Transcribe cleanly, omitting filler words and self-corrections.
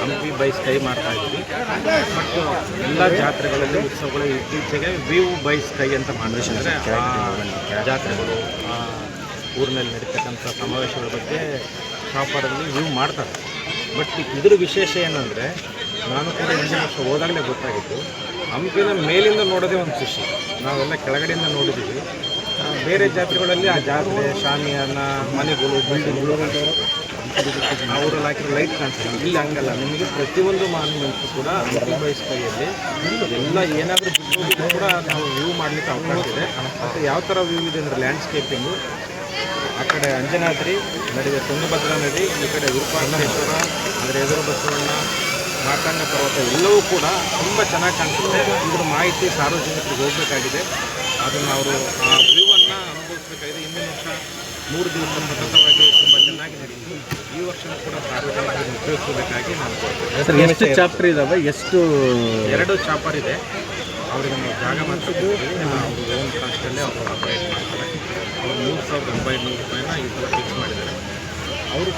Hampi by sky ಮಾಡ್ತಾ ಇದ್ದೀವಿ. But ಎಲ್ಲ ಜಾತ್ರೆಗಳಲ್ಲಿ ಉತ್ಸವಗಳು ಇತ್ತೀಚೆಗೆ ವ್ಯೂ ಬೈ ಸ್ಕೈ ಅಂತ ಮಾಡಿದ್ದಾರೆ. ಜಾತ್ರೆಗಳು ಊರಿನಲ್ಲಿ ನಡೀತಕ್ಕಂಥ ಸಮಾವೇಶಗಳ ಬಗ್ಗೆ ಶಾಪರಲ್ಲಿ ವ್ಯೂ ಮಾಡ್ತಾರೆ. ಬಟ್ ಇದ್ರ ವಿಶೇಷ ಏನಂದರೆ, ನಾನು ಕೂಡ ಹಿಂದಿನ ವರ್ಷ ಹೋದಾಗಲೇ ಗೊತ್ತಾಗಿತ್ತು, ಹಂಪಿನ ಮೇಲಿಂದ ನೋಡೋದೇ ಒಂದು ಖುಷಿ. ನಾವೆಲ್ಲ ಕೆಳಗಡೆಯಿಂದ ನೋಡಿದ್ದೀವಿ. ಬೇರೆ ಜಾತ್ರೆಗಳಲ್ಲಿ ಆ ಜಾತ್ರೆ ಶಾಮಿಯಾನ ಮನೆಗಳು ಬಿಲ್ಡಿಂಗ್ಗಳು ಅವರಲ್ಲಿ ಹಾಕಿರೋ ಲೈಟ್ ಕಾಣಿಸ್ತಾರೆ. ಇಲ್ಲಿ ಹಂಗಲ್ಲ, ನಿಮಗೆ ಪ್ರತಿಯೊಂದು ಮಾನ್ಯುಮೆಂಟ್ಸ್ ಕೂಡ ಹಂಪಿ ಬೈ ಸ್ಕೈಯಲ್ಲಿ ಎಲ್ಲ ಏನಾದರೂ ಬಿಟ್ಟು ಕೂಡ ನಾವು ವ್ಯೂ ಮಾಡಲಿಕ್ಕೆ ಅವಕಾಶ ಇದೆ. ಮತ್ತು ಯಾವ ಥರ ವ್ಯೂ ಇದೆ ಅಂದರೆ, ಲ್ಯಾಂಡ್ಸ್ಕೇಪಿಂಗು ಆ ಕಡೆ ಅಂಜನಾದ್ರಿ ನಡುವೆ ತುಂಗಭದ್ರಾ ನದಿ, ಈ ಕಡೆ ವಿರೂಪಾಕ್ಷೇಶ್ವರ, ಅದರ ಎದುರು ಬಸವಣ್ಣ, ಮಾರ್ತಾಂಡ ಪರ್ವತ ಎಲ್ಲವೂ ಕೂಡ ತುಂಬ ಚೆನ್ನಾಗಿ ಕಾಣಿಸುತ್ತೆ. ಇದ್ರ ಮಾಹಿತಿ ಸಾರ್ವಜನಿಕರಿಗೆ ಹೋಗಬೇಕಾಗಿದೆ. ಅದನ್ನು ಅವರು ಆ ವ್ಯೂವನ್ನು ಅನುಭವಿಸಬೇಕಾಗಿದೆ. ಹಿಂದಿನ ವರ್ಷ 3 ದಿವಸ ಸತತವಾಗಿ ತುಂಬ ಚೆನ್ನಾಗಿ ನಡೆಯಿತು. ಈ ವರ್ಷವೂ ಕೂಡ ಸಾರ್ವಜನಿಕರಿಗೆ ಉಪಯೋಗಿಸಬೇಕಾಗಿ ನಾನು ಸರ್, ಎಷ್ಟು ಚಾಪ್ಟರ್ ಇದ್ದಾವೆ? ಎಷ್ಟು? 2 ಚಾಪರ್ ಇದೆ. ಅವರಿಗೆ ನಾವು ಜಾಗ ಮಾಡಿಸಿದ್ದೀವಿ. ಅವರು ಓನ್ ಕಾಸ್ಟಲ್ಲೇ ಅವರು ಆಪರೇಟ್ ಮಾಡ್ತಾರೆ. ಅವರು 3,900 ರೂಪಾಯಿನ ಈ ಥರ ಫಿಕ್ಸ್ ಮಾಡಿದ್ದಾರೆ. ಅವರು